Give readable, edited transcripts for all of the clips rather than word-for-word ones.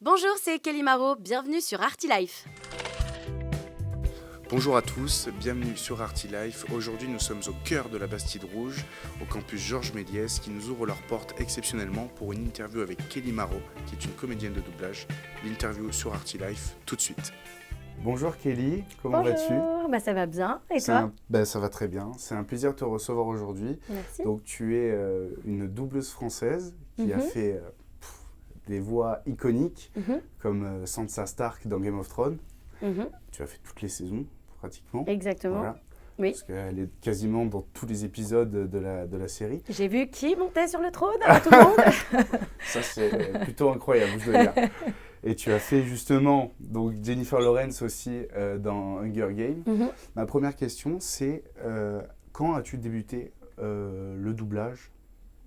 Bonjour, c'est Kelly Marot, bienvenue sur Arty Life. Bonjour à tous, bienvenue sur Arty Life. Aujourd'hui, nous sommes au cœur de la Bastide Rouge, au campus Georges Méliès, qui nous ouvre leurs portes exceptionnellement pour une interview avec Kelly Marot, qui est une comédienne de doublage. L'interview sur Arty Life, tout de suite. Bonjour Kelly, comment vas-tu ? Ça va bien, et toi ? Ça va très bien, c'est un plaisir de te recevoir aujourd'hui. Merci. Donc tu es une doubleuse française qui a fait des voix iconiques, comme Sansa Stark dans Game of Thrones. Tu as fait toutes les saisons, pratiquement. Exactement. Voilà. Oui. Parce qu'elle est quasiment dans tous les épisodes de la série. J'ai vu qui montait sur le trône à tout le monde. Ça, c'est plutôt incroyable, je dois dire. Et tu as fait justement donc Jennifer Lawrence aussi dans Hunger Games. Ma première question, c'est quand as-tu débuté le doublage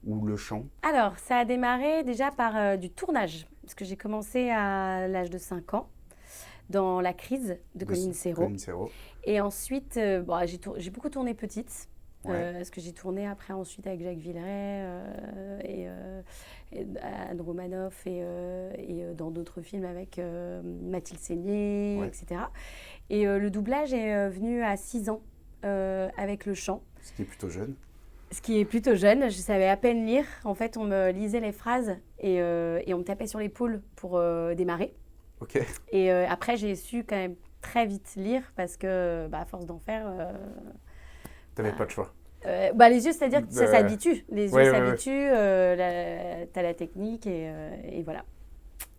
ou le chant ? Alors, ça a démarré déjà par du tournage, parce que j'ai commencé à l'âge de 5 ans, dans La Crise de Colin Serrault. Et ensuite, j'ai beaucoup tourné petite, parce que j'ai tourné après ensuite avec Jacques Villeray et Anne Romanoff et dans d'autres films avec Mathilde Seigner, etc. Et le doublage est venu à 6 ans avec le chant. Ce qui est plutôt jeune. Ce qui est plutôt jeune, je savais à peine lire. En fait, on me lisait les phrases et on me tapait sur l'épaule pour démarrer. Ok. Et après, j'ai su quand même très vite lire parce que, à force d'en faire... T'avais pas de choix. Les yeux, c'est-à-dire que ça s'habitue. Les yeux s'habituent, t'as la technique et voilà.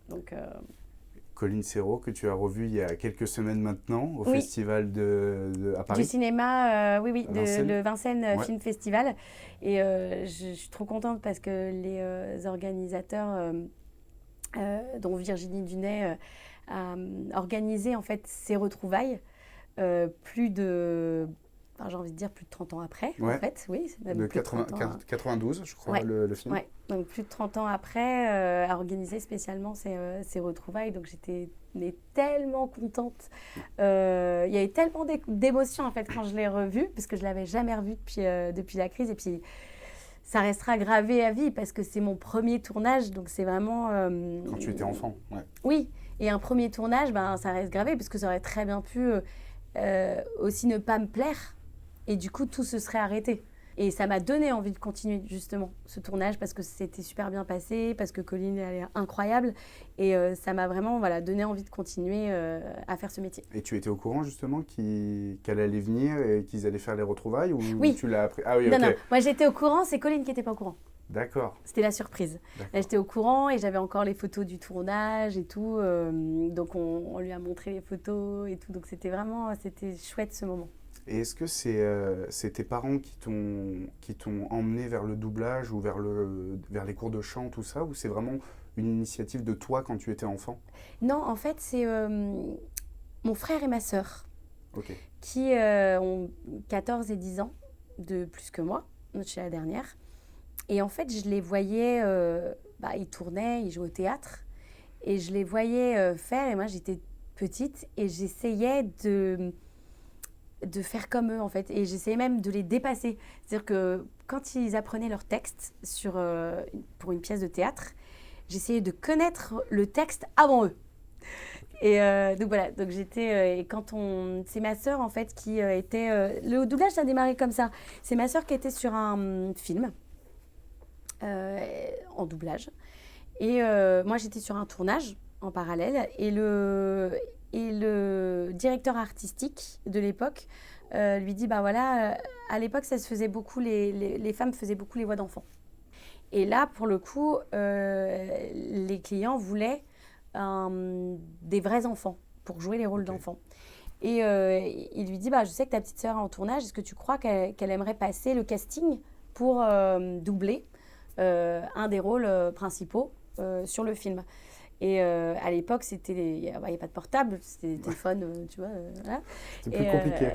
Donc... Colin Serrault, que tu as revu il y a quelques semaines maintenant, au festival à Paris. Du cinéma, le Vincennes Ouais. Film Festival. Et je suis trop contente parce que les organisateurs, dont Virginie Dunay, a organisé en fait ces retrouvailles plus de 30 ans après, en fait. Oui, c'est même de plus de 30 ans. 92, je crois, le film. Ouais, donc plus de 30 ans après, a organisé spécialement ces retrouvailles. Donc j'étais tellement contente. Il y avait tellement d'émotions en fait quand je l'ai revu, parce que je ne l'avais jamais revu depuis La Crise. Et puis ça restera gravé à vie parce que c'est mon premier tournage. Donc c'est vraiment... Quand tu étais enfant, ouais. Oui, et un premier tournage, ça reste gravé parce que ça aurait très bien pu aussi ne pas me plaire. Et du coup, tout se serait arrêté. Et ça m'a donné envie de continuer, justement, ce tournage, parce que c'était super bien passé, parce que Colin elle est incroyable. Et ça m'a vraiment donné envie de continuer à faire ce métier. Et tu étais au courant, justement, qu'elle allait venir et qu'ils allaient faire les retrouvailles ou Oui. Tu l'as appris ? Ah oui, Non, ok. non, moi j'étais au courant, c'est Colin qui n'était pas au courant. D'accord. C'était la surprise. Là, j'étais au courant et j'avais encore les photos du tournage et tout. Donc on lui a montré les photos et tout. Donc c'était chouette ce moment. Et est-ce que c'est tes parents qui t'ont emmené vers le doublage ou vers les cours de chant, tout ça, ou c'est vraiment une initiative de toi quand tu étais enfant ? Non, en fait, c'est mon frère et ma sœur qui ont 14 et 10 ans de plus que moi. Je suis la dernière. Et en fait, je les voyais, ils tournaient, ils jouaient au théâtre. Et je les voyais faire, et moi j'étais petite, et j'essayais de faire comme eux en fait, et j'essayais même de les dépasser. C'est-à-dire que quand ils apprenaient leur texte pour une pièce de théâtre, j'essayais de connaître le texte avant eux. Et donc voilà, donc j'étais c'est ma sœur en fait qui était le doublage, ça a démarré comme ça. C'est ma sœur qui était sur un film en doublage, et moi j'étais sur un tournage en parallèle, et le directeur artistique de l'époque lui dit à l'époque ça se faisait beaucoup, les femmes faisaient beaucoup les voix d'enfants. Et là pour le coup les clients voulaient des vrais enfants pour jouer les rôles d'enfants. Et il lui dit je sais que ta petite sœur est en tournage, est-ce que tu crois qu'elle aimerait passer le casting pour doubler un des rôles principaux sur le film. Et à l'époque, il n'y avait pas de portable, c'était des téléphones, tu vois. Voilà. C'était plus compliqué.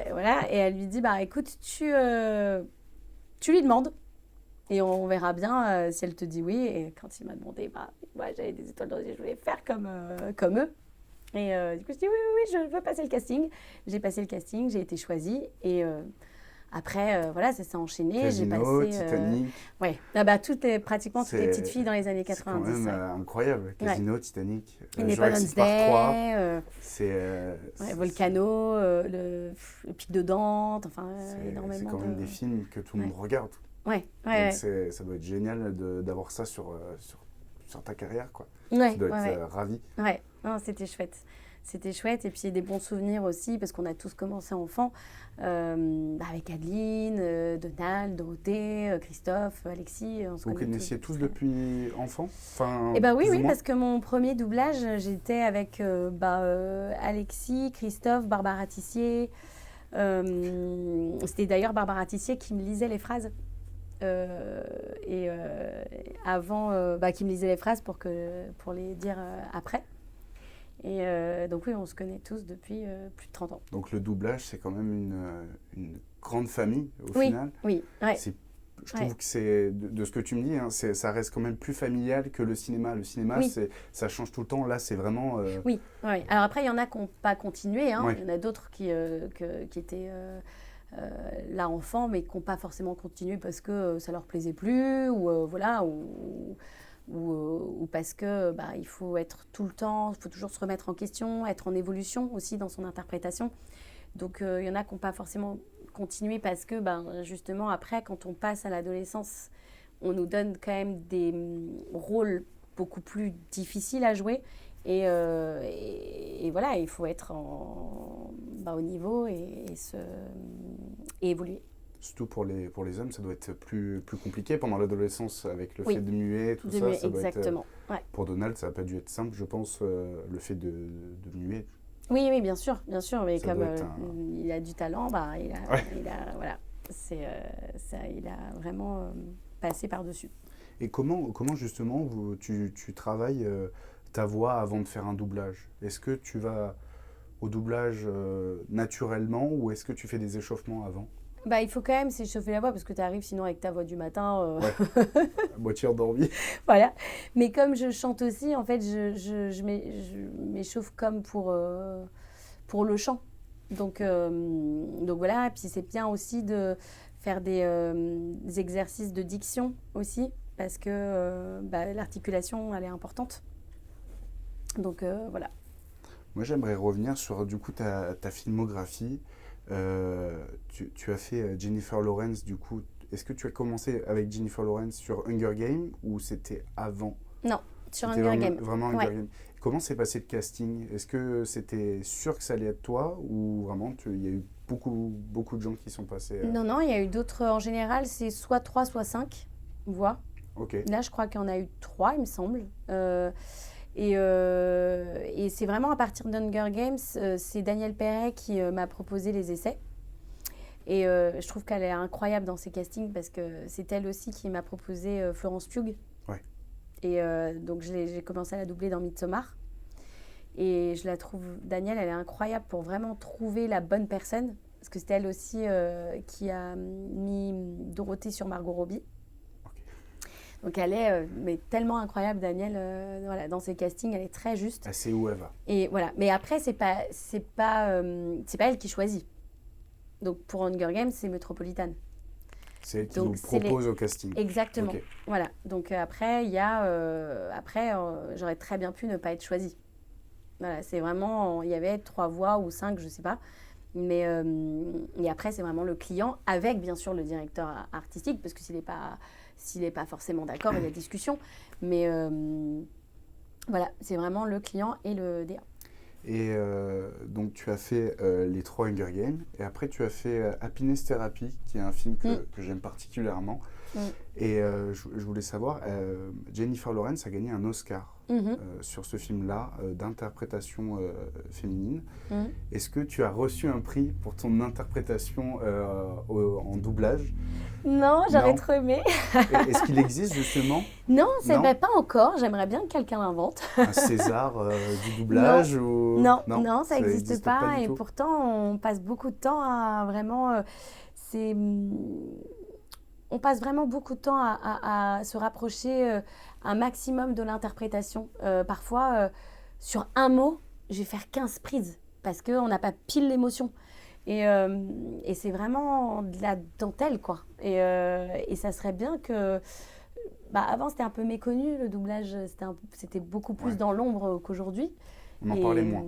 Et elle lui dit, écoute, tu lui demandes et on verra bien si elle te dit oui. Et quand il m'a demandé, j'avais des étoiles dans les yeux, je voulais faire comme eux. Et du coup, je dis oui, je veux passer le casting. J'ai passé le casting, j'ai été choisie. Et Après, voilà, ça s'est enchaîné. Casino, Titanic. Ouais, toutes les petites filles dans les années 90. C'est quand même incroyable. Casino, Titanic, Independence Day, Volcano, le Pic de Dante, énormément. C'est quand même des films que tout le monde regarde. Ouais. Ça doit être génial d'avoir ça sur ta carrière, quoi. Ouais, tu dois être ravi. Ouais, non, c'était chouette. C'était chouette. Et puis, des bons souvenirs aussi, parce qu'on a tous commencé enfant, avec Adeline, Donald, Dorothée, Christophe, Alexis. Vous connaissiez tous depuis enfant? Oui, parce que mon premier doublage, j'étais avec Alexis, Christophe, Barbara Tissier. C'était d'ailleurs Barbara Tissier qui me lisait les phrases. Avant, qui me lisait les phrases pour les dire après. Et donc oui, on se connaît tous depuis plus de 30 ans. Donc le doublage, c'est quand même une grande famille au final. Oui, ouais. Je trouve que c'est, de ce que tu me dis, hein, ça reste quand même plus familial que le cinéma. Le cinéma, ça change tout le temps. Là, c'est vraiment... Oui. Alors après, il y en a qui n'ont pas continué. Hein. Il y en a d'autres qui étaient... là enfant, mais qui n'ont pas forcément continué parce que ça leur plaisait plus, ou parce que il faut être tout le temps, il faut toujours se remettre en question, être en évolution aussi dans son interprétation. Donc il y en a qui n'ont pas forcément continué parce que justement après, quand on passe à l'adolescence, on nous donne quand même des rôles beaucoup plus difficiles à jouer. Et voilà, il faut être au niveau et évoluer. Surtout pour les hommes, ça doit être plus compliqué pendant l'adolescence avec le fait de muer, tout ça. Exactement. Pour Donald, ça n'a pas dû être simple, je pense, le fait de muer. Oui, bien sûr. Mais ça comme il a du talent, il a vraiment passé par-dessus. Et comment justement, tu travailles ta voix avant de faire un doublage? Est-ce que tu vas au doublage naturellement ou est-ce que tu fais des échauffements avant? Il faut quand même s'échauffer la voix parce que tu arrives sinon avec ta voix du matin. À moitié endormie. Voilà. Mais comme je chante aussi, en fait, je m'échauffe comme pour le chant. Donc voilà. Et puis c'est bien aussi de faire des exercices de diction aussi parce que l'articulation, elle est importante. Donc voilà. Moi, j'aimerais revenir sur du coup ta filmographie. Tu as fait Jennifer Lawrence, du coup. Est-ce que tu as commencé avec Jennifer Lawrence sur Hunger Games ou c'était avant? Non, sur Hunger Games. Vraiment Hunger Games. Comment s'est passé le casting? Est-ce que c'était sûr que ça allait être toi ou vraiment il y a eu beaucoup de gens qui sont passés Non, il y a eu d'autres. En général, c'est soit 3, soit 5 voix. Okay. Là, je crois qu'il y en a eu 3, il me semble. Et c'est vraiment à partir d'Hunger Games, c'est Danielle Perret qui m'a proposé les essais. Et je trouve qu'elle est incroyable dans ses castings parce que c'est elle aussi qui m'a proposé Florence Pugh. Ouais. Et donc j'ai commencé à la doubler dans Midsommar. Et je la trouve, Danielle, elle est incroyable pour vraiment trouver la bonne personne. Parce que c'est elle aussi qui a mis Dorothée sur Margot Robbie. Donc elle est tellement incroyable, Danielle, dans ses castings, elle est très juste. Elle sait où elle va. Et voilà. Mais après, c'est pas elle qui choisit. Donc pour Hunger Games, c'est Metropolitan. C'est elle qui nous propose au casting. Exactement. Okay. Voilà. Donc après, il y a j'aurais très bien pu ne pas être choisie. Voilà, c'est vraiment, il y avait 3 voix ou 5, je sais pas. Mais et après, c'est vraiment le client avec bien sûr le directeur artistique, parce que s'il n'est pas forcément d'accord, il y a discussion. Mais voilà, c'est vraiment le client et le DA. Et donc, tu as fait les 3 Hunger Games. Et après, tu as fait Happiness Therapy, qui est un film que j'aime particulièrement. Et je voulais savoir, Jennifer Lawrence a gagné un Oscar sur ce film-là d'interprétation féminine. Est-ce que tu as reçu un prix pour ton interprétation en doublage? Non, j'aurais trop aimé. Est-ce qu'il existe justement? Non, pas encore. J'aimerais bien que quelqu'un l'invente. Un César du doublage? Non, ça n'existe pas. Et pourtant, on passe beaucoup de temps à vraiment... On passe vraiment beaucoup de temps à se rapprocher un maximum de l'interprétation. Parfois, sur un mot, je vais faire 15 prises parce qu'on n'a pas pile l'émotion. Et c'est vraiment de la dentelle, quoi. Et ça serait bien que... avant, c'était un peu méconnu, le doublage. C'était beaucoup plus dans l'ombre qu'aujourd'hui. On en parlait moins.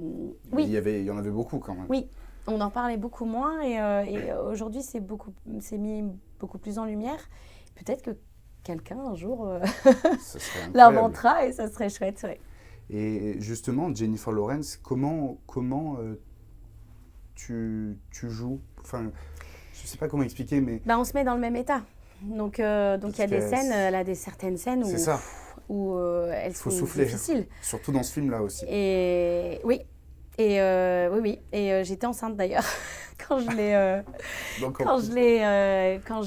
Oui. Il y en avait beaucoup quand même. Oui, on en parlait beaucoup moins. Et aujourd'hui, c'est mis beaucoup plus en lumière. Peut-être que quelqu'un, un jour, l'inventera et ça serait chouette. Ouais. Et justement, Jennifer Lawrence, comment tu joues, enfin, je ne sais pas comment expliquer, mais... on se met dans le même état. Donc il y a des scènes, elle a certaines scènes où elles sont difficiles. Surtout dans ce film-là aussi. Et oui. Et Et j'étais enceinte d'ailleurs quand je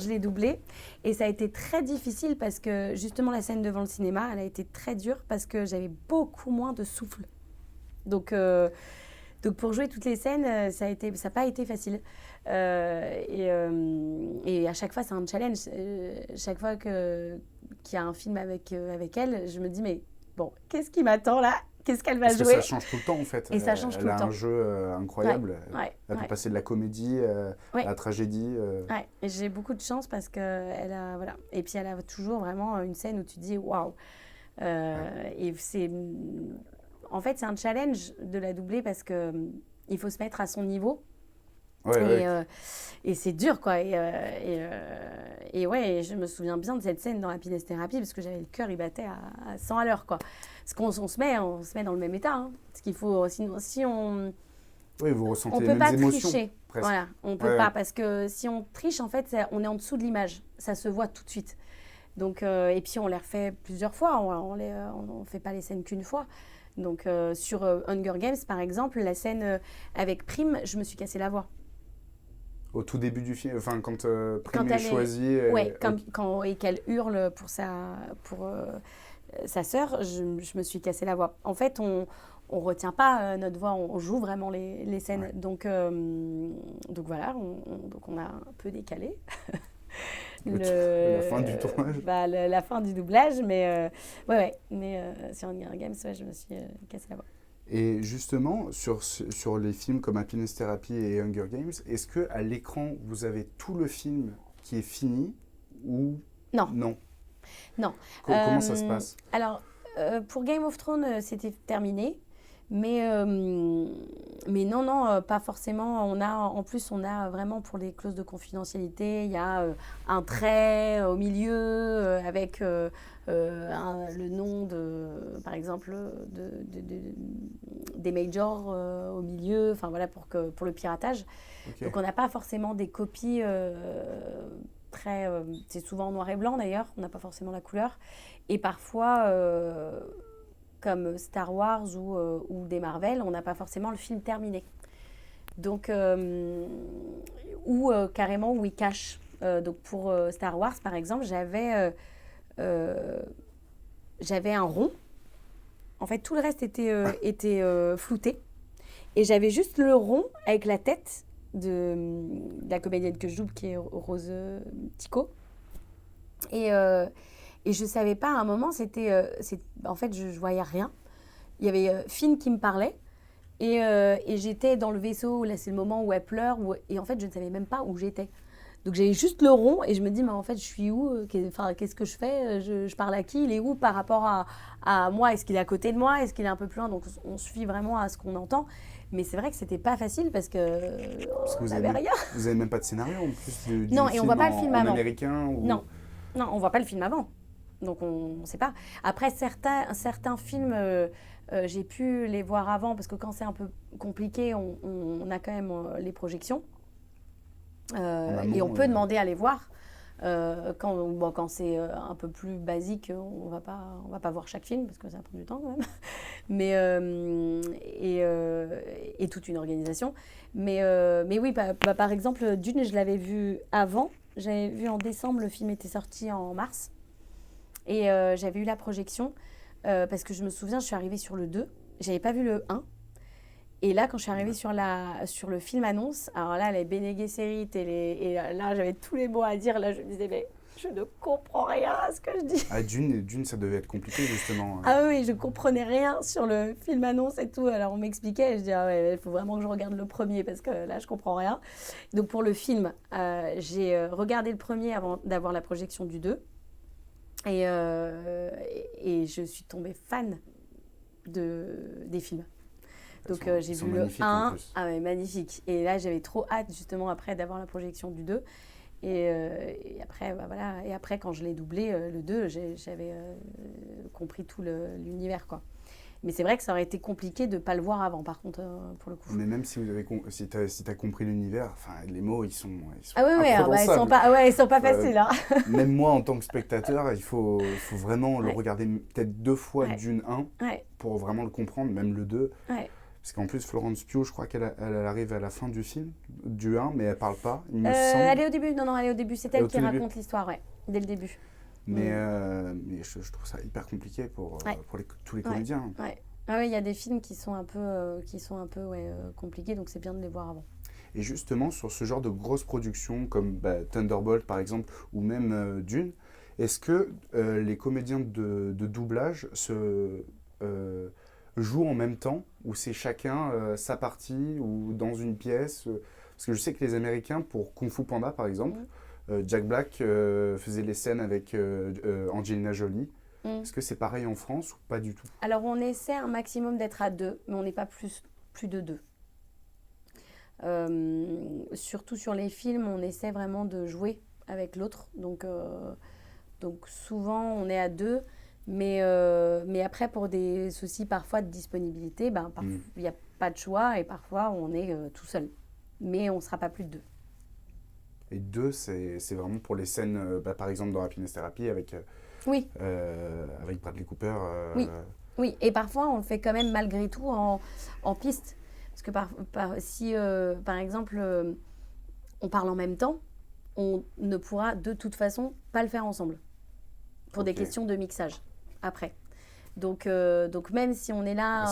l'ai doublé. Et ça a été très difficile parce que justement la scène devant le cinéma, elle a été très dure parce que j'avais beaucoup moins de souffle. Donc pour jouer toutes les scènes, ça n'a pas été facile. Et à chaque fois, c'est un challenge. Chaque fois qu'il y a un film avec elle, je me dis, mais bon, qu'est-ce qui m'attend là ? Qu'est-ce qu'elle va jouer ? Parce que ça change tout le temps, en fait. Et ça change tout le temps. Elle a un jeu incroyable. Elle peut passer de la comédie à la tragédie. Ouais, et j'ai beaucoup de chance parce qu'elle a... Voilà. Et puis, elle a toujours vraiment une scène où tu dis, waouh. Et c'est... En fait, c'est un challenge de la doubler parce qu'il faut se mettre à son niveau. Et c'est dur, quoi. Et je me souviens bien de cette scène dans Happiness Therapy parce que j'avais le cœur, il battait à 100 à l'heure, quoi. Parce qu'on se met dans le même état. Hein. Parce qu'il faut... Sinon, si on... Oui, vous ressentez les mêmes émotions. On ne peut pas tricher. Presque. Voilà, on ne peut pas parce que si on triche, en fait, on est en dessous de l'image. Ça se voit tout de suite. Donc, et puis, on les refait plusieurs fois. On ne fait pas les scènes qu'une fois. Donc, sur Hunger Games, par exemple, la scène avec Prime, je me suis cassé la voix. Au tout début du film, enfin, quand Prime est choisie... Oui, et qu'elle hurle pour sa sœur, je me suis cassé la voix. En fait, on ne retient pas notre voix, on joue vraiment les scènes. Ouais. Donc voilà, donc on a un peu décalé. La fin du tournage. La fin du doublage, mais sur Hunger Games, je me suis cassé la voix. Et justement, sur les films comme Happiness Therapy et Hunger Games, est-ce qu'à l'écran, vous avez tout le film qui est fini ou non. Comment ça se passe ? Alors, pour Game of Thrones, c'était terminé. Mais non, pas forcément. En plus, on a vraiment pour les clauses de confidentialité, il y a un trait au milieu avec le nom, par exemple, des majors au milieu, enfin voilà, pour le piratage. Okay. Donc, on n'a pas forcément des copies c'est souvent en noir et blanc d'ailleurs, on n'a pas forcément la couleur. Et parfois... comme Star Wars ou des Marvel, on n'a pas forcément le film terminé. Donc, ou carrément où ils cachent. Donc pour Star Wars, par exemple, j'avais un rond. En fait, tout le reste était flouté. Et j'avais juste le rond avec la tête de la comédienne que je double, qui est Rose Tico. Et je ne savais pas, à un moment, en fait, je ne voyais rien. Il y avait Finn qui me parlait et j'étais dans le vaisseau, là c'est le moment où elle pleure, et en fait, je ne savais même pas où j'étais. Donc j'avais juste le rond et je me dis, mais en fait, je suis où ? Qu'est-ce que je fais ? Je parle à qui ? Il est où par rapport à moi ? Est-ce qu'il est à côté de moi ? Est-ce qu'il est un peu plus loin ? Donc on suit vraiment à ce qu'on entend. Mais c'est vrai que ce n'était pas facile parce que vous n'avait rien. Vous n'avez même pas de scénario en plus du non, film et on ne voit pas le film avant. Américain ou... Non, on ne voit pas le film avant. Donc, on ne sait pas. Après, certains films, j'ai pu les voir avant parce que quand c'est un peu compliqué, on a quand même les projections. Et on peut demander à les voir. Quand c'est un peu plus basique, on va pas voir chaque film parce que ça prend du temps quand même. Mais, et toute une organisation. Mais oui, par exemple, Dune, je l'avais vu avant. J'avais vu en décembre, le film était sorti en mars. Et j'avais eu la projection parce que je me souviens, je suis arrivée sur le 2. Je n'avais pas vu le 1. Et là, quand je suis arrivée sur le film annonce, alors là, les Bene Gesserit et là, j'avais tous les mots à dire. Là, je me disais, mais Je ne comprends rien à ce que je dis. Ah, Dune, ça devait être compliqué, justement. Ah oui, je comprenais rien sur le film annonce et tout. Alors, on m'expliquait. Je dis, ah ouais, il faut vraiment que je regarde le premier parce que là, je comprends rien. Donc, pour le film, j'ai regardé le premier avant d'avoir la projection du 2. Et je suis tombée fan des films. Donc j'ai vu le 1, ah ouais, magnifique. Et là j'avais trop hâte justement après d'avoir la projection du 2. Et après, voilà. Et après quand je l'ai doublé, le 2, j'avais compris tout l'univers, quoi. Mais c'est vrai que ça aurait été compliqué de ne pas le voir avant, par contre, pour le coup. Mais même si tu as compris l'univers, les mots, ils sont ah oui, ils sont pas faciles. Hein. Même moi, en tant que spectateur, il faut vraiment le regarder peut-être 2 fois Dune 1 pour vraiment le comprendre, même le 2. Ouais. Parce qu'en plus, Florence Pugh, je crois qu'elle arrive à la fin du film, du 1, mais elle parle pas, il me semble. Elle est au début, non, elle est au début. C'est elle qui raconte l'histoire, dès le début. Mais je trouve ça hyper compliqué pour tous les comédiens. Ouais. Ah oui, il y a des films qui sont un peu compliqués, donc c'est bien de les voir avant. Et justement, sur ce genre de grosses productions comme Thunderbolt par exemple, ou même Dune, est-ce que les comédiens de doublage jouent en même temps, ou c'est chacun sa partie, ou dans une pièce Parce que je sais que les Américains, pour Kung Fu Panda par exemple, Jack Black faisait les scènes avec Angelina Jolie. Est-ce que c'est pareil en France ou pas du tout? Alors, on essaie un maximum d'être à 2, mais on n'est pas plus de 2. Surtout sur les films, on essaie vraiment de jouer avec l'autre. Donc souvent, on est à 2. Mais après, pour des soucis parfois de disponibilité, il n'y a pas de choix et parfois, on est tout seul. Mais on ne sera pas plus de 2. Et 2, c'est vraiment pour les scènes, par exemple dans Happiness Therapy avec Bradley Cooper. Oui, et parfois on le fait quand même malgré tout en piste. Parce que si, par exemple, on parle en même temps, on ne pourra de toute façon pas le faire ensemble. Pour des questions de mixage, après. Donc même si on est là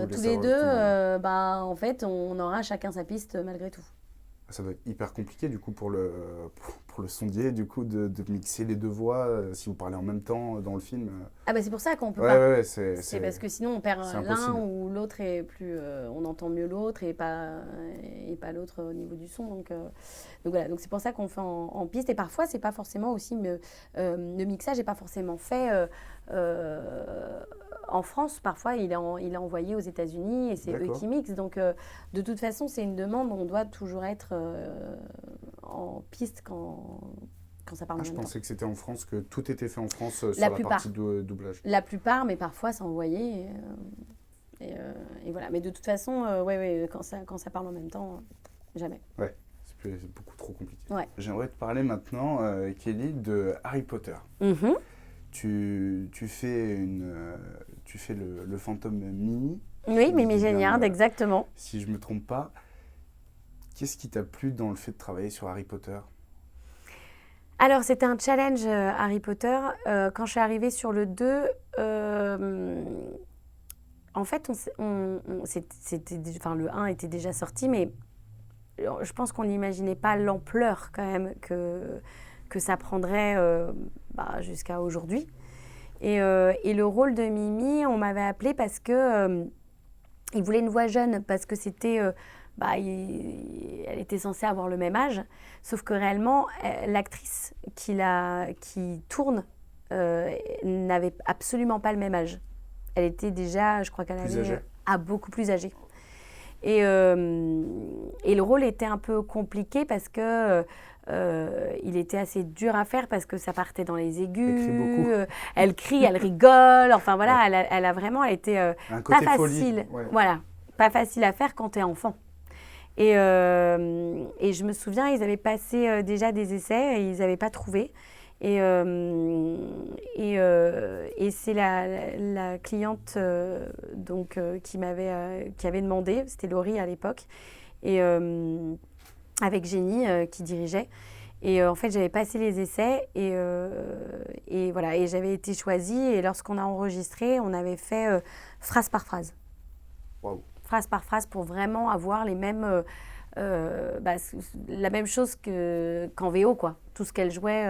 tous les deux, en fait, on aura chacun sa piste malgré tout. Ça doit être hyper compliqué du coup pour le sondier du coup de mixer les 2 voix si vous parlez en même temps dans le film. Ah c'est pour ça qu'on peut pas. C'est parce que sinon on perd l'un ou l'autre est plus on entend mieux l'autre et pas l'autre au niveau du son donc voilà, donc c'est pour ça qu'on fait en piste et parfois c'est pas forcément aussi le mixage est pas forcément fait en France, parfois, il est envoyé aux États-Unis et c'est eux qui mixent. Donc, de toute façon, c'est une demande. On doit toujours être en piste quand ça parle en même temps. Je pensais que c'était en France, que tout était fait en France sur la partie de doublage. La plupart, mais parfois, c'est envoyé. Et voilà. Mais de toute façon, quand ça parle en même temps, jamais. Ouais, c'est beaucoup trop compliqué. Ouais. J'aimerais te parler maintenant, Kelly, de Harry Potter. Mm-hmm. Tu fais le fantôme Mimi. Oui, Mimi Géniard, exactement. Si je ne me trompe pas. Qu'est-ce qui t'a plu dans le fait de travailler sur Harry Potter? Alors, c'était un challenge Harry Potter. Quand je suis arrivée sur le 2, en fait, le 1 était déjà sorti, mais je pense qu'on n'imaginait pas l'ampleur quand même que ça prendrait jusqu'à aujourd'hui. Et le rôle de Mimi, on m'avait appelée parce que il voulait une voix jeune, parce que c'était, elle était censée avoir le même âge, sauf que réellement, l'actrice qui tourne n'avait absolument pas le même âge. Elle était déjà, je crois qu'elle avait beaucoup plus âgée. Et le rôle était un peu compliqué parce que il était assez dur à faire parce que ça partait dans les aigus. Elle crie beaucoup. Elle crie, elle rigole. Enfin voilà, elle a vraiment, elle était pas facile. Voilà, pas facile à faire quand t'es enfant. Et je me souviens, ils avaient passé déjà des essais et ils n'avaient pas trouvé. Et c'est la cliente qui avait demandé, c'était Laurie à l'époque, et avec Jenny qui dirigeait. Et en fait, j'avais passé les essais et voilà, et j'avais été choisie. Et lorsqu'on a enregistré, on avait fait phrase par phrase. Wow. Phrase par phrase pour vraiment avoir les mêmes la même chose qu'en VO, quoi. Tout ce qu'elle jouait,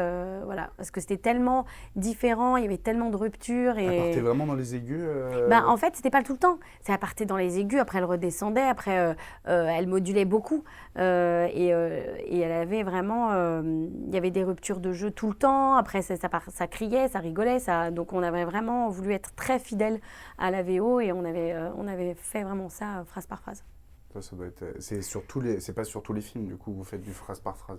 voilà. Parce que c'était tellement différent, il y avait tellement de ruptures. Elle partait vraiment dans les aigus En fait, c'était pas tout le temps. Elle partait dans les aigus, après elle redescendait, après elle modulait beaucoup. Et elle avait vraiment... il y avait des ruptures de jeu tout le temps. Après, ça criait, ça rigolait. Donc, on avait vraiment voulu être très fidèle à la VO et on avait fait vraiment ça phrase par phrase. Ça doit être... C'est pas sur tous les films, du coup, vous faites du phrase par phrase.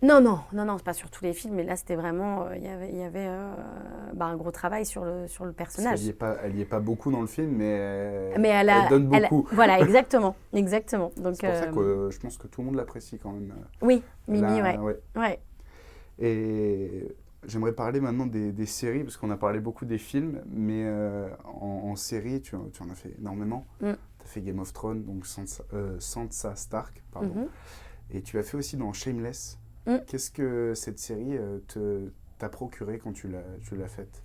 Non, c'est pas sur tous les films, mais là, c'était vraiment... Il y avait un gros travail sur le personnage. Elle y est pas beaucoup dans le film, mais elle donne beaucoup. Voilà, exactement. Donc, c'est pour ça que je pense que tout le monde l'apprécie quand même. Oui, Mimi, ouais. Et j'aimerais parler maintenant des séries, parce qu'on a parlé beaucoup des films, mais en série, tu en as fait énormément. Tu as fait Game of Thrones, donc Sansa Stark, pardon. Et tu l'as fait aussi dans Shameless. Qu'est-ce que cette série t'a procuré quand tu l'as faite?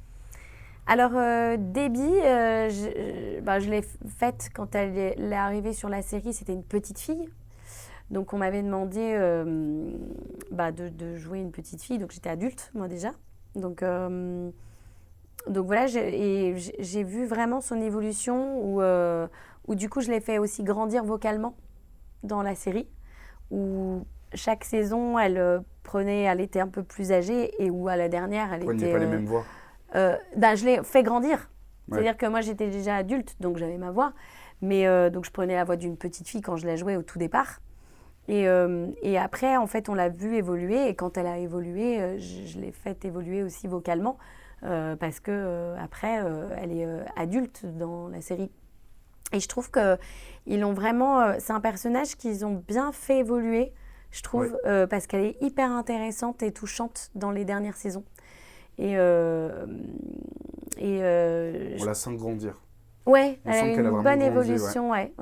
Alors, Debbie, je l'ai faite quand elle est arrivée sur la série, c'était une petite fille. Donc, on m'avait demandé de jouer une petite fille. Donc, j'étais adulte, moi, déjà. Donc voilà, j'ai vu vraiment son évolution où du coup, je l'ai fait aussi grandir vocalement dans la série. Où chaque saison, elle était un peu plus âgée et où à la dernière, elle était... pas les mêmes voix. Je l'ai fait grandir. Ouais. C'est-à-dire que moi, j'étais déjà adulte, donc j'avais ma voix. Mais donc, je prenais la voix d'une petite fille quand je la jouais au tout départ. Et après, en fait, on l'a vue évoluer. Et quand elle a évolué, je l'ai faite évoluer aussi vocalement. Parce que après, elle est adulte dans la série. Et je trouve qu'ils l'ont vraiment... c'est un personnage qu'ils ont bien fait évoluer, je trouve, parce qu'elle est hyper intéressante et touchante dans les dernières saisons. On la sent grandir. Ouais, elle a une bonne évolution, ouais.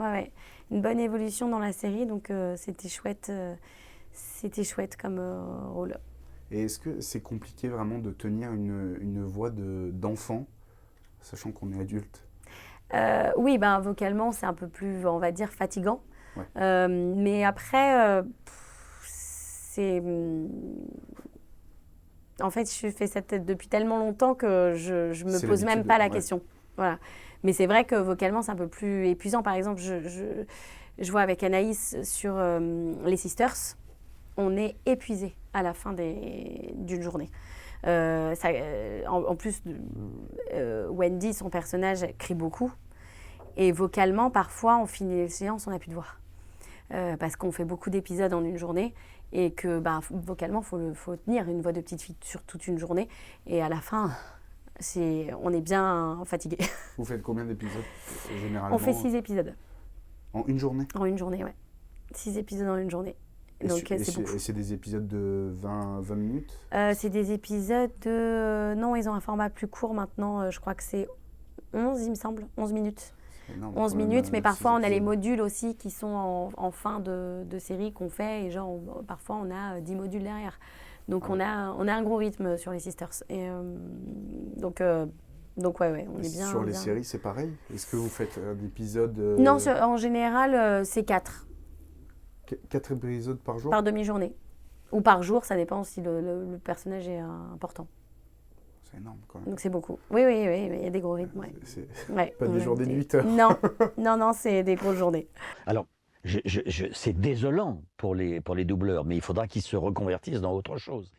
Une bonne évolution dans la série, donc c'était chouette comme rôle. Et est-ce que c'est compliqué vraiment de tenir une voix d'enfant, sachant qu'on est adulte? Oui, vocalement, c'est un peu plus, on va dire, fatigant. Ouais. Mais après, en fait, je fais ça depuis tellement longtemps que je me pose même pas la question. Voilà. Mais c'est vrai que vocalement, c'est un peu plus épuisant. Par exemple, je vois avec Anaïs sur les Sisters, on est épuisé à la fin d'une journée. En plus, Wendy, son personnage, elle crie beaucoup. Et vocalement, parfois, on finit les séances, on n'a plus de voix. Parce qu'on fait beaucoup d'épisodes en une journée et que vocalement, il faut tenir une voix de petite fille sur toute une journée. Et à la fin, on est bien fatigué. Vous faites combien d'épisodes généralement? On fait 6 épisodes. En une journée? En une journée, ouais. 6 épisodes en une journée. Donc, c'est beaucoup. Et c'est des épisodes de 20 minutes? C'est des épisodes de... non, ils ont un format plus court maintenant. Je crois que c'est 11, il me semble. 11 minutes. Énorme, 11 minutes, mais parfois on a les modules aussi qui sont en fin de série qu'on fait. Et parfois on a 10 modules derrière. Donc on a un gros rythme sur les Sisters. Et donc ouais, on est bien... Sur les séries, c'est pareil? Est-ce que vous faites un épisode Non, en général, c'est 4. 4 épisodes par jour? Par demi-journée. Ou par jour, ça dépend si le personnage est important. C'est énorme quand même. Donc c'est beaucoup. Oui, mais il y a des gros rythmes. Ouais. Pas des journées de 8 heures. Non, c'est des grosses journées. Alors, c'est désolant pour les doubleurs, mais il faudra qu'ils se reconvertissent dans autre chose.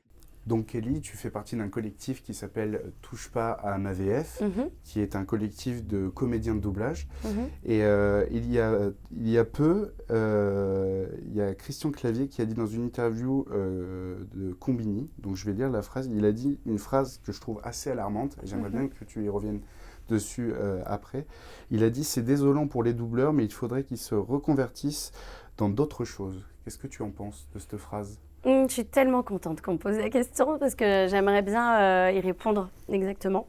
Donc Kelly, tu fais partie d'un collectif qui s'appelle Touche pas à ma VF, qui est un collectif de comédiens de doublage. Et il y a peu, il y a Christian Clavier qui a dit dans une interview de Combini, donc je vais lire la phrase, il a dit une phrase que je trouve assez alarmante, et j'aimerais bien que tu y reviennes dessus après. Il a dit « C'est désolant pour les doubleurs, mais il faudrait qu'ils se reconvertissent dans d'autres choses ». Qu'est-ce que tu en penses de cette phrase ? Je suis tellement contente qu'on me pose la question parce que j'aimerais bien y répondre exactement.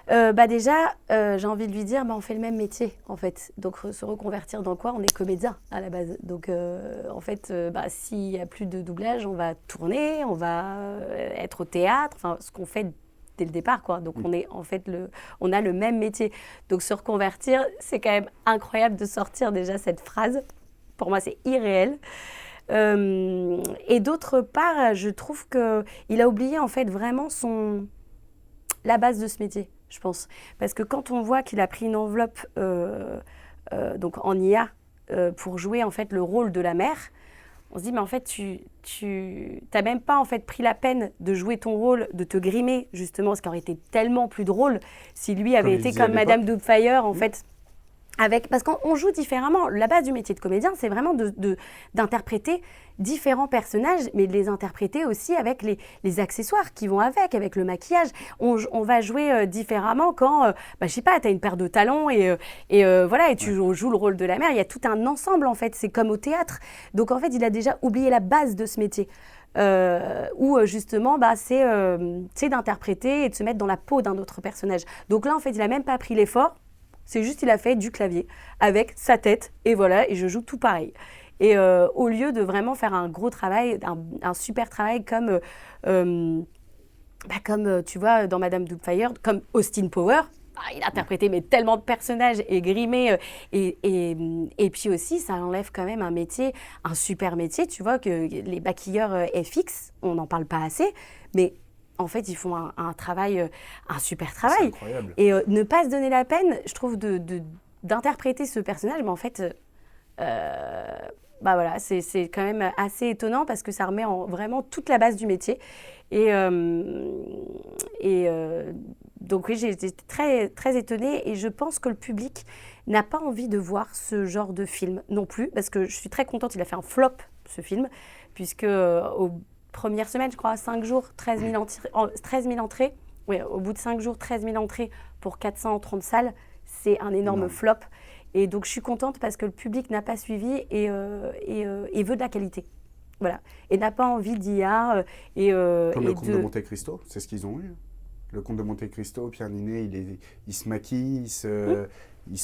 Déjà, j'ai envie de lui dire, on fait le même métier en fait. Donc se reconvertir dans quoi? On est comédien à la base. Donc en fait, s'il n'y a plus de doublage, on va tourner, on va être au théâtre, enfin ce qu'on fait dès le départ quoi. Donc on est en fait on a le même métier. Donc se reconvertir, c'est quand même incroyable de sortir déjà cette phrase. Pour moi, c'est irréel. Et d'autre part, je trouve qu'il a oublié en fait vraiment la base de ce métier, je pense. Parce que quand on voit qu'il a pris une enveloppe donc en IA pour jouer en fait le rôle de la mère, on se dit mais en fait tu n'as même pas en fait pris la peine de jouer ton rôle, de te grimer justement, ce qui aurait été tellement plus drôle si lui avait été comme Madame Doubtfire en fait. Parce qu'on joue différemment. La base du métier de comédien, c'est vraiment d'interpréter différents personnages, mais de les interpréter aussi avec les accessoires qui vont avec le maquillage. On va jouer différemment quand, je sais pas, tu as une paire de talons et tu joues le rôle de la mère. Il y a tout un ensemble, en fait. C'est comme au théâtre. Donc, en fait, il a déjà oublié la base de ce métier. Où justement, c'est d'interpréter et de se mettre dans la peau d'un autre personnage. Donc là, en fait, il n'a même pas pris l'effort. C'est juste, il a fait du clavier avec sa tête et voilà, et je joue tout pareil. Et au lieu de vraiment faire un gros travail, un super travail comme tu vois, dans Madame Doubtfire, comme Austin Powers, il a interprété mais tellement de personnages et grimé. Et puis aussi, ça enlève quand même un super métier. Tu vois que les maquilleurs FX, on n'en parle pas assez, mais en fait, ils font un super travail. C'est incroyable. Et ne pas se donner la peine, je trouve, d'interpréter ce personnage, mais en fait, voilà, c'est quand même assez étonnant parce que ça remet vraiment toute la base du métier. Donc oui, j'ai été très, très étonnée et je pense que le public n'a pas envie de voir ce genre de film non plus, parce que je suis très contente, il a fait un flop, ce film, puisque au première semaine, je crois, 5 jours, 13 000 entrées. Oui, au bout de 5 jours, 13 000 entrées pour 430 salles. C'est un énorme flop. Et donc, je suis contente parce que le public n'a pas suivi et veut de la qualité. Voilà. Et n'a pas envie d'IA. Comme le Comte de Monte Cristo, c'est ce qu'ils ont eu. Le Comte de Monte Cristo, Pierre Ninet, il se maquille, il se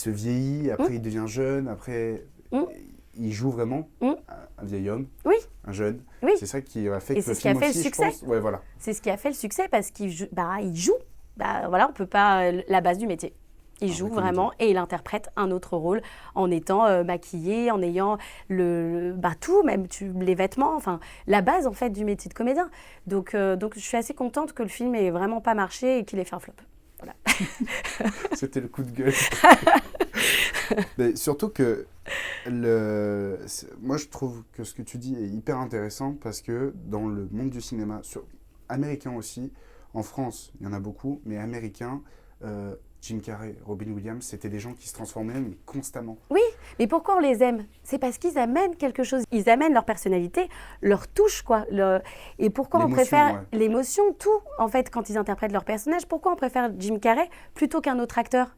vieillit, après il devient jeune, après... Il joue vraiment un vieil homme, un jeune. Oui. C'est ça qui a fait que le film aussi, je pense. Ouais, voilà. C'est ce qui a fait le succès parce qu'il joue. Voilà, on peut pas la base du métier. Il joue vraiment et il interprète un autre rôle en étant maquillé, en ayant tout, même les vêtements, enfin la base en fait du métier de comédien. Donc je suis assez contente que le film ait vraiment pas marché et qu'il ait fait un flop. Voilà. C'était le coup de gueule. Mais surtout que moi je trouve que ce que tu dis est hyper intéressant parce que dans le monde du cinéma, américain aussi, en France il y en a beaucoup, mais américain, Jim Carrey, Robin Williams, c'était des gens qui se transformaient mais constamment. Oui, mais pourquoi on les aime ? C'est parce qu'ils amènent quelque chose, ils amènent leur personnalité, leur touche quoi. Et pourquoi on préfère l'émotion, tout en fait quand ils interprètent leur personnage. Pourquoi on préfère Jim Carrey plutôt qu'un autre acteur ?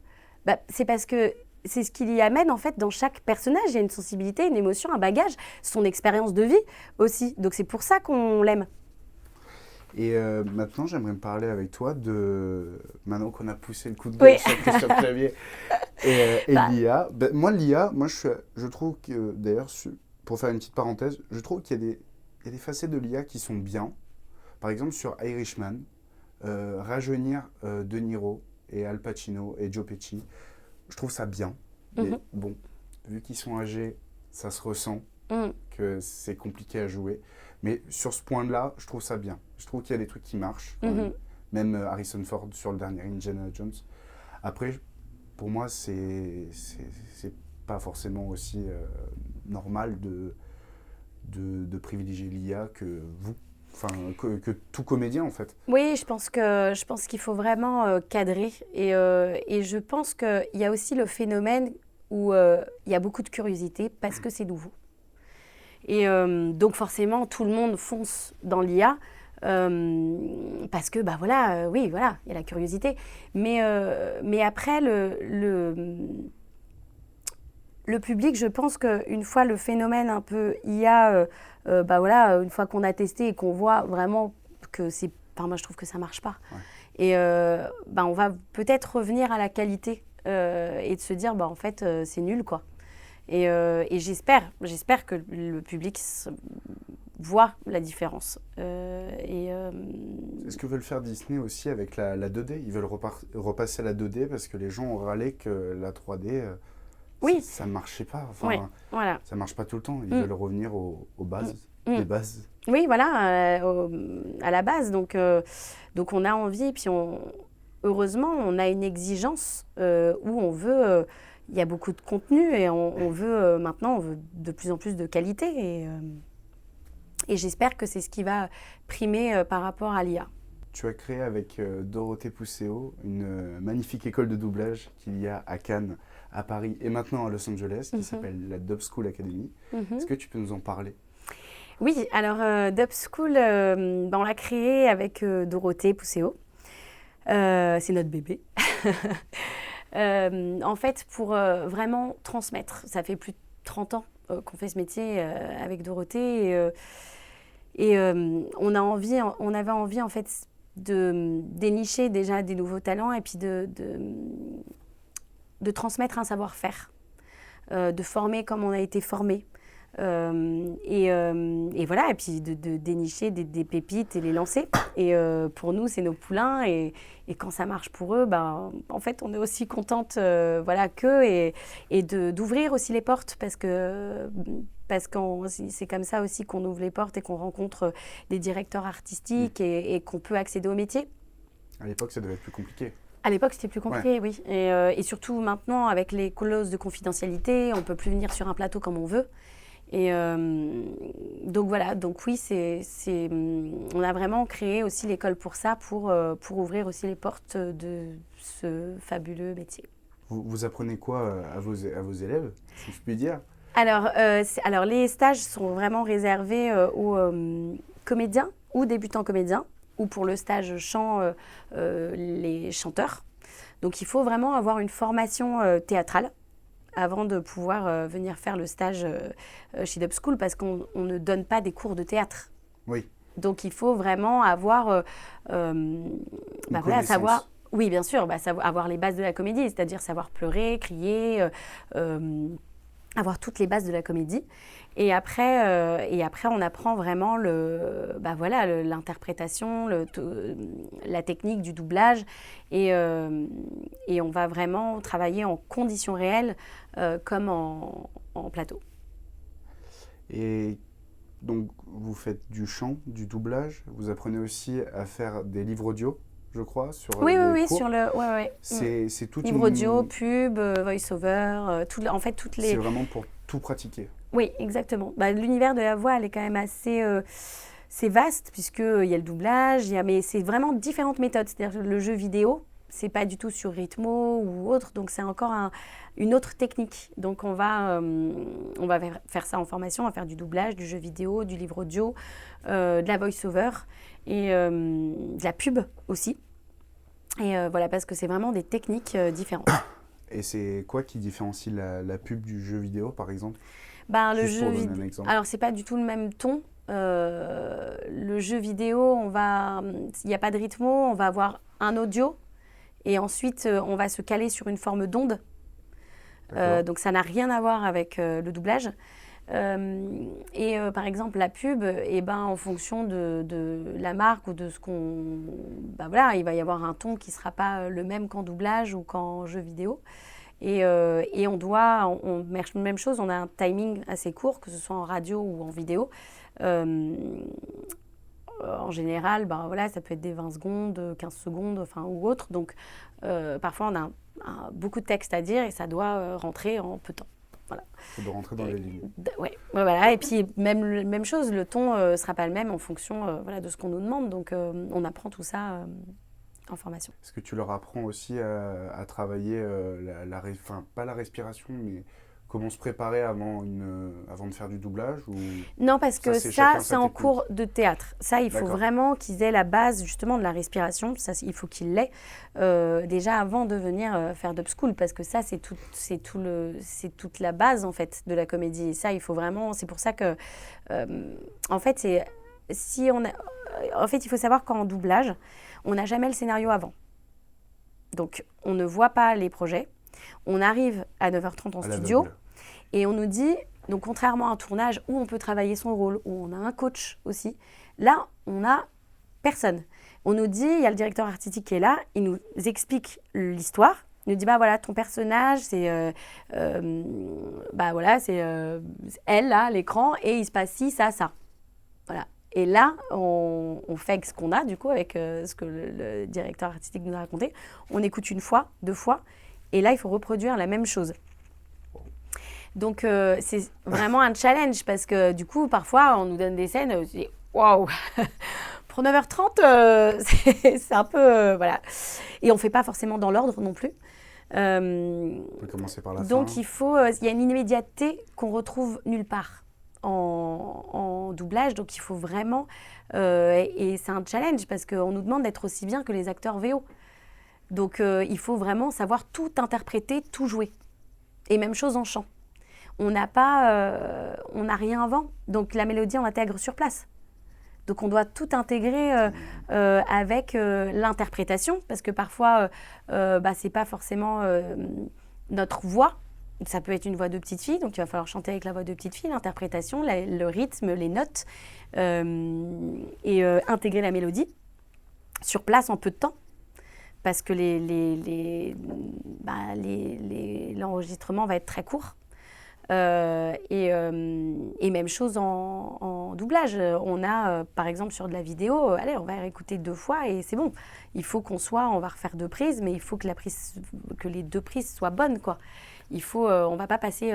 C'est parce que c'est ce qu'il y amène en fait dans chaque personnage. Il y a une sensibilité, une émotion, un bagage, son expérience de vie aussi. Donc c'est pour ça qu'on l'aime. Et maintenant, j'aimerais me parler avec toi maintenant qu'on a poussé le coup de gueule sur Christophe Clavier et l'IA. L'IA, je trouve que, d'ailleurs, pour faire une petite parenthèse, je trouve qu'il y a des facettes de l'IA qui sont bien. Par exemple, sur Irishman, rajeunir De Niro et Al Pacino et Joe Pesci, je trouve ça bien. Mais bon, vu qu'ils sont âgés, ça se ressent que c'est compliqué à jouer. Mais sur ce point-là, je trouve ça bien. Je trouve qu'il y a des trucs qui marchent. Même Harrison Ford sur le dernier Indiana Jones. Après, pour moi, c'est pas forcément aussi normal de privilégier l'IA que vous. Enfin, que tout comédien, en fait. Oui, je pense qu'il faut vraiment cadrer. Et je pense qu'il y a aussi le phénomène où il y a beaucoup de curiosité parce que c'est nouveau. Et donc forcément, tout le monde fonce dans l'IA parce que, oui, voilà, il y a la curiosité. Mais après, le public, je pense qu'une fois le phénomène un peu IA, une fois qu'on a testé et qu'on voit vraiment que c'est... Enfin, moi, je trouve que ça ne marche pas. Ouais. Et on va peut-être revenir à la qualité et de se dire, en fait, c'est nul, quoi. Et j'espère que le public voit la différence. C'est ce que veulent faire Disney aussi avec la 2D. Ils veulent repasser à la 2D parce que les gens ont râlé que la 3D Oui. Ça ne marchait pas. Enfin, oui, voilà. Ça ne marche pas tout le temps. Ils veulent revenir aux bases, les bases. Oui, voilà, à la base. Donc on a envie, et puis heureusement, on a une exigence où on veut... il y a beaucoup de contenu et on veut maintenant, on veut de plus en plus de qualité. Et j'espère que c'est ce qui va primer par rapport à l'IA. Tu as créé avec Dorothée Pousseau une magnifique école de doublage qu'il y a à Cannes, à Paris et maintenant à Los Angeles, qui s'appelle la Dub School Academy. Est-ce que tu peux nous en parler ? Oui, alors Dub School, on l'a créée avec Dorothée Pousseau. C'est notre bébé. En fait, pour vraiment transmettre. Ça fait plus de 30 ans qu'on fait ce métier avec Dorothée. Et on avait envie en fait de dénicher déjà des nouveaux talents et puis de transmettre un savoir-faire, de former comme on a été formé. Et voilà, et puis de dénicher des pépites et les lancer. Et pour nous, c'est nos poulains. Et quand ça marche pour eux, en fait, on est aussi contente qu'eux et d'ouvrir aussi les portes parce que c'est comme ça aussi qu'on ouvre les portes et qu'on rencontre des directeurs artistiques et qu'on peut accéder au métier. À l'époque, ça devait être plus compliqué. À l'époque, c'était plus compliqué, oui. Et surtout maintenant, avec les clauses de confidentialité, on ne peut plus venir sur un plateau comme on veut. Et donc voilà, donc oui, on a vraiment créé aussi l'école pour ça, pour ouvrir aussi les portes de ce fabuleux métier. Vous apprenez quoi à vos élèves, si je puis dire ? Alors les stages sont vraiment réservés aux comédiens ou débutants comédiens, ou pour le stage chant, les chanteurs. Donc il faut vraiment avoir une formation théâtrale avant de pouvoir venir faire le stage chez Dub School, parce qu'on ne donne pas des cours de théâtre. Oui. Donc il faut vraiment avoir, savoir... Oui, bien sûr, avoir les bases de la comédie, c'est-à-dire savoir pleurer, crier, avoir toutes les bases de la comédie. Et après, on apprend vraiment l'interprétation, la technique du doublage. Et on va vraiment travailler en conditions réelles, comme en plateau. Et donc, vous faites du chant, du doublage. Vous apprenez aussi à faire des livres audio, je crois, sur oui, cours. sur le... Ouais. C'est tout livre audio, pub, voice-over, en fait, toutes les... C'est vraiment pour tout pratiquer. Oui, exactement. L'univers de la voix, elle est quand même assez c'est vaste, puisqu'il y a le doublage, mais c'est vraiment différentes méthodes. C'est-à-dire le jeu vidéo, c'est pas du tout sur Rhythmo ou autre, donc c'est encore une autre technique. Donc on va faire ça en formation, on va faire du doublage, du jeu vidéo, du livre audio, de la voice-over et de la pub aussi. Et voilà, parce que c'est vraiment des techniques différentes. Et c'est quoi qui différencie la pub du jeu vidéo, par exemple ? Le jeu vidéo. Alors, c'est pas du tout le même ton. Le jeu vidéo, il n'y a pas de rythme, on va avoir un audio et ensuite on va se caler sur une forme d'onde. Donc, ça n'a rien à voir avec le doublage. Par exemple, la pub, en fonction de la marque ou de ce qu'on... il va y avoir un ton qui ne sera pas le même qu'en doublage ou qu'en jeu vidéo. Et même chose, on a un timing assez court, que ce soit en radio ou en vidéo. En général, ça peut être des 20 secondes, 15 secondes, ou autre. Donc, parfois, on a beaucoup de texte à dire et ça doit rentrer en peu de temps. Voilà. Ça doit rentrer dans les lignes. Ouais, voilà. Et puis, même chose, le ton ne sera pas le même en fonction de ce qu'on nous demande. Donc, on apprend tout ça en formation. Est-ce que tu leur apprends aussi à travailler, pas la respiration, mais comment se préparer avant de faire du doublage ou... Non, parce que ça c'est en cours de théâtre. Ça, il faut vraiment qu'ils aient la base justement de la respiration. Ça, il faut qu'ils l'aient déjà avant de venir faire Dub School, parce que ça, c'est toute la base en fait de la comédie. Et ça, il faut vraiment... C'est pour ça que, en fait, il faut savoir qu'en doublage, on n'a jamais le scénario avant. Donc, on ne voit pas les projets. On arrive à 9h30 en studio et on nous dit, donc contrairement à un tournage où on peut travailler son rôle, où on a un coach aussi, là, on n'a personne. On nous dit, il y a le directeur artistique qui est là, il nous explique l'histoire, Il nous dit, bah voilà, ton personnage, c'est bah voilà, c'est elle, là, à l'écran, et il se passe ci, ça, ça. Voilà. Et là, on fait ce qu'on a, du coup, avec ce que le directeur artistique nous a raconté. On écoute une fois, 2 fois, et là, il faut reproduire la même chose. Donc, c'est vraiment un challenge, parce que du coup, parfois, on nous donne des scènes, on se dit, waouh, pour 9h30, c'est un peu, voilà. Et on ne fait pas forcément dans l'ordre non plus. On peut commencer par la fin. Donc, il y a une immédiateté qu'on retrouve nulle part en doublage. Donc, il faut vraiment... et c'est un challenge parce qu'on nous demande d'être aussi bien que les acteurs VO. Donc, il faut vraiment savoir tout interpréter, tout jouer. Et même chose en chant. On n'a rien avant. Donc, la mélodie, on l'intègre sur place. Donc, on doit tout intégrer avec l'interprétation, parce que parfois, c'est pas forcément notre voix. Ça peut être une voix de petite fille, donc il va falloir chanter avec la voix de petite fille, l'interprétation, le rythme, les notes, et intégrer la mélodie sur place en peu de temps, parce que l'enregistrement va être très court. Et même chose en doublage. On a, par exemple, sur de la vidéo, allez, on va réécouter 2 fois et c'est bon. Il faut on va refaire 2 prises, mais il faut que les 2 prises soient bonnes, quoi. On va pas passer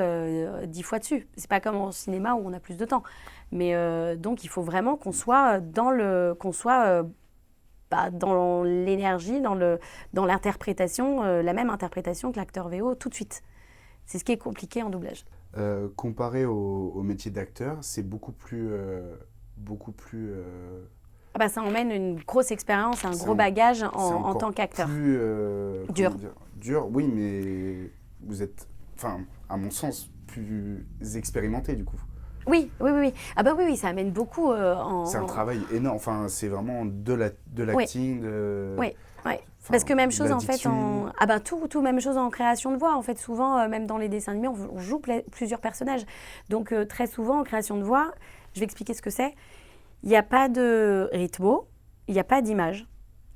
10 fois dessus. C'est pas comme en cinéma où on a plus de temps. Mais donc, il faut vraiment qu'on soit dans l'énergie, dans l'interprétation, la même interprétation que l'acteur VO tout de suite. C'est ce qui est compliqué en doublage. Comparé au métier d'acteur, c'est beaucoup plus... ça emmène une grosse expérience, un gros bagage en tant qu'acteur. Plus dur. Dur, oui, mais vous êtes, à mon sens, plus expérimenté du coup. Oui. Ah bah oui, ça amène beaucoup C'est un travail énorme, c'est vraiment de l'acting. Oui. Parce que même chose en fait tout même chose en création de voix en fait souvent même dans les dessins animés on joue plusieurs personnages donc très souvent en création de voix je vais expliquer ce que c'est. Il n'y a pas de rythmo, il n'y a pas d'image,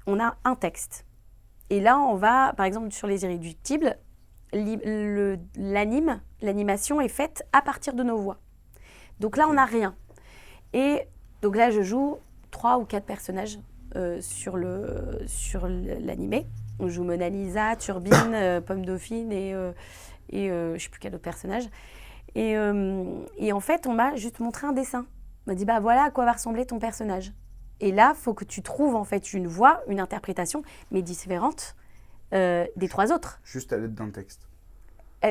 on a un texte et là on va par exemple sur Les Irréductibles l'animation est faite à partir de nos voix donc là on n'a rien et donc là je joue 3 ou 4 personnages sur l'animé. On joue Mona Lisa, Turbine, Pomme Dauphine et je ne sais plus quel autre personnage. Et en fait, on m'a juste montré un dessin. On m'a dit, bah voilà à quoi va ressembler ton personnage. Et là, il faut que tu trouves en fait une voix, une interprétation, mais différente des 3 autres. Juste à l'aide d'un texte.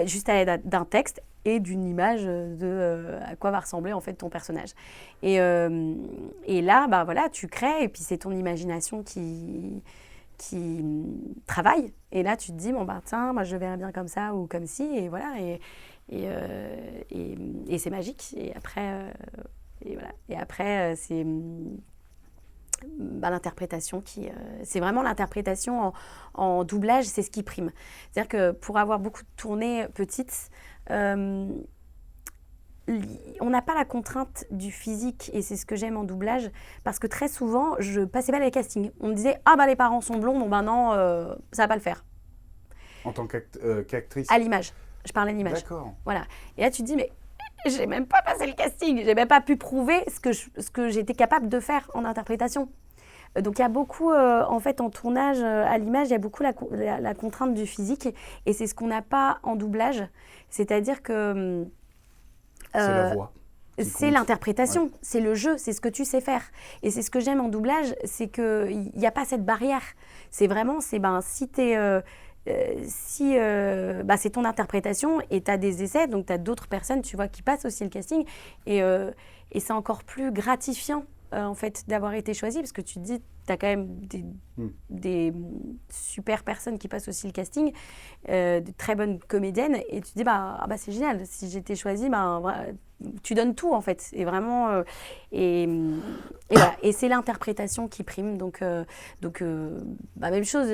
Juste à l'aide d'un texte et d'une image de à quoi va ressembler en fait ton personnage. Et là, voilà, tu crées et puis c'est ton imagination qui travaille. Et là, tu te dis, tiens, moi je verrais bien comme ça ou comme ci, et voilà, et c'est magique. Et après, voilà. Et après c'est l'interprétation c'est vraiment l'interprétation en doublage, c'est ce qui prime. C'est-à-dire que pour avoir beaucoup tourné petite, on n'a pas la contrainte du physique et c'est ce que j'aime en doublage parce que très souvent, je passais pas les castings. On me disait, les parents sont blonds, non, ça va pas le faire. En tant qu'actrice À l'image, je parle à l'image. D'accord. Voilà. Et là, tu te dis, mais j'ai même pas passé le casting, j'ai même pas pu prouver ce que j'étais capable de faire en interprétation. Donc il y a beaucoup, en fait, en tournage à l'image, il y a beaucoup la contrainte du physique et c'est ce qu'on n'a pas en doublage. C'est-à-dire que... c'est la voix. C'est l'interprétation, c'est le jeu, c'est ce que tu sais faire. Et c'est ce que j'aime en doublage, c'est qu'il n'y a pas cette barrière. C'est vraiment, si c'est ton interprétation et tu as des essais, donc tu as d'autres personnes, tu vois, qui passent aussi le casting. Et c'est encore plus gratifiant, en fait, d'avoir été choisi parce que tu te dis, tu as quand même des super personnes qui passent aussi le casting, de très bonnes comédiennes. Et tu te dis, c'est génial, si j'étais choisie, tu donnes tout, en fait. Et vraiment, et voilà. Et c'est l'interprétation qui prime. Donc même chose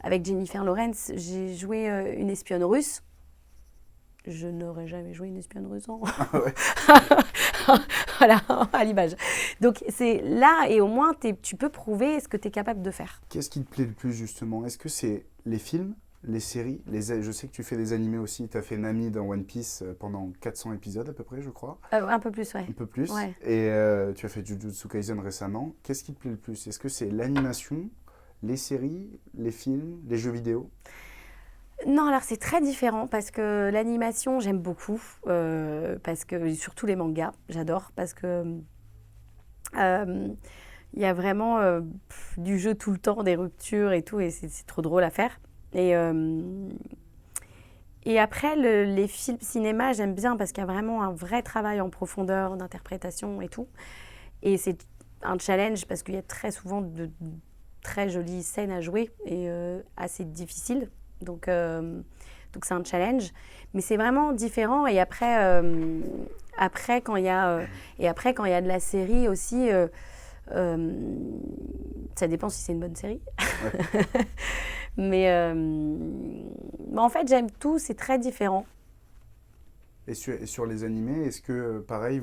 avec Jennifer Lawrence, j'ai joué une espionne russe. Je n'aurais jamais joué une espionne russe. Voilà, à l'image. Donc c'est là, et au moins tu peux prouver ce que tu es capable de faire. Qu'est-ce qui te plaît le plus justement? Est-ce que c'est les films les séries, je sais que tu fais des animés aussi. Tu as fait Nami dans One Piece pendant 400 épisodes à peu près, je crois. Un peu plus, ouais. Un peu plus. Ouais. Et tu as fait Jujutsu Kaisen récemment. Qu'est-ce qui te plaît le plus? Est-ce que c'est l'animation, les séries, les films, les jeux vidéo? Non, alors c'est très différent parce que l'animation, j'aime beaucoup. Parce que, surtout les mangas, j'adore. Parce que il y a vraiment du jeu tout le temps, des ruptures et tout. Et c'est trop drôle à faire. Et après, les films cinéma, j'aime bien parce qu'il y a vraiment un vrai travail en profondeur d'interprétation et tout. Et c'est un challenge parce qu'il y a très souvent de très jolies scènes à jouer et assez difficiles. Donc c'est un challenge. Mais c'est vraiment différent. Et après quand il y a de la série aussi, ça dépend si c'est une bonne série. Ouais. Mais en fait, j'aime tout, c'est très différent. Et sur les animés, est-ce que, pareil,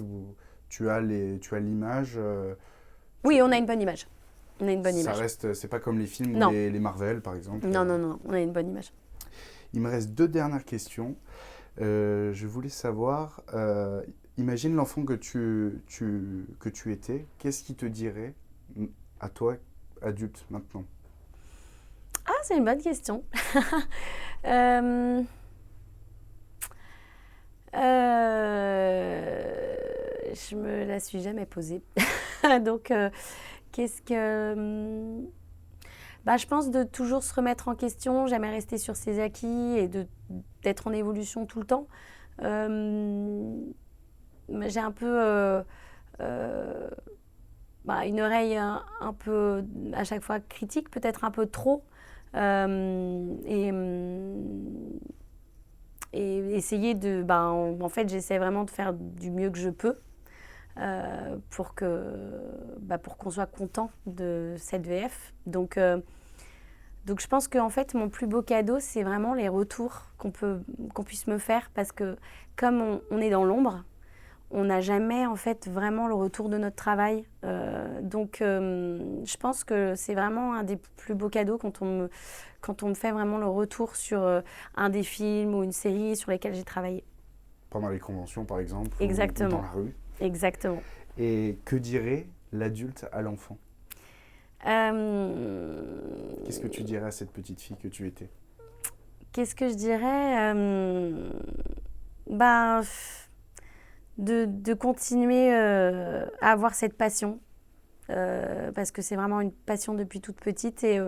tu as l'image Oui, on a une bonne image. On a une bonne image. Ça reste, c'est pas comme les films ou les Marvel, par exemple. Non, on a une bonne image. Il me reste 2 dernières questions. Je voulais savoir, imagine l'enfant que tu étais, qu'est-ce qu'il te dirait à toi, adulte, maintenant? Ah, c'est une bonne question. Je me la suis jamais posée. Donc, qu'est-ce que... je pense de toujours se remettre en question, jamais rester sur ses acquis et d'être en évolution tout le temps. J'ai un peu... une oreille un peu, à chaque fois, critique, peut-être un peu trop. Et essayer de... en fait, j'essaie vraiment de faire du mieux que je peux pour qu'on soit content de cette VF. Donc je pense qu'en fait, mon plus beau cadeau, c'est vraiment les retours qu'on puisse me faire parce que comme on est dans l'ombre, on n'a jamais en fait vraiment le retour de notre travail. Donc je pense que c'est vraiment un des plus beaux cadeaux quand on me fait vraiment le retour sur un des films ou une série sur lesquels j'ai travaillé. Pendant les conventions par exemple. Exactement. Ou dans la rue. Exactement. Et que dirait l'adulte à l'enfant? Qu'est-ce que tu dirais à cette petite fille que tu étais? Qu'est-ce que je dirais de continuer à avoir cette passion parce que c'est vraiment une passion depuis toute petite et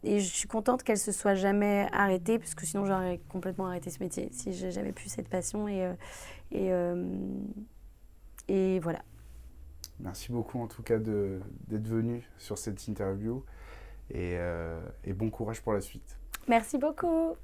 je suis contente qu'elle se soit jamais arrêtée parce que sinon j'aurais complètement arrêté ce métier si j'avais plus cette passion et voilà. Merci beaucoup en tout cas d'être venu sur cette interview et bon courage pour la suite. Merci beaucoup.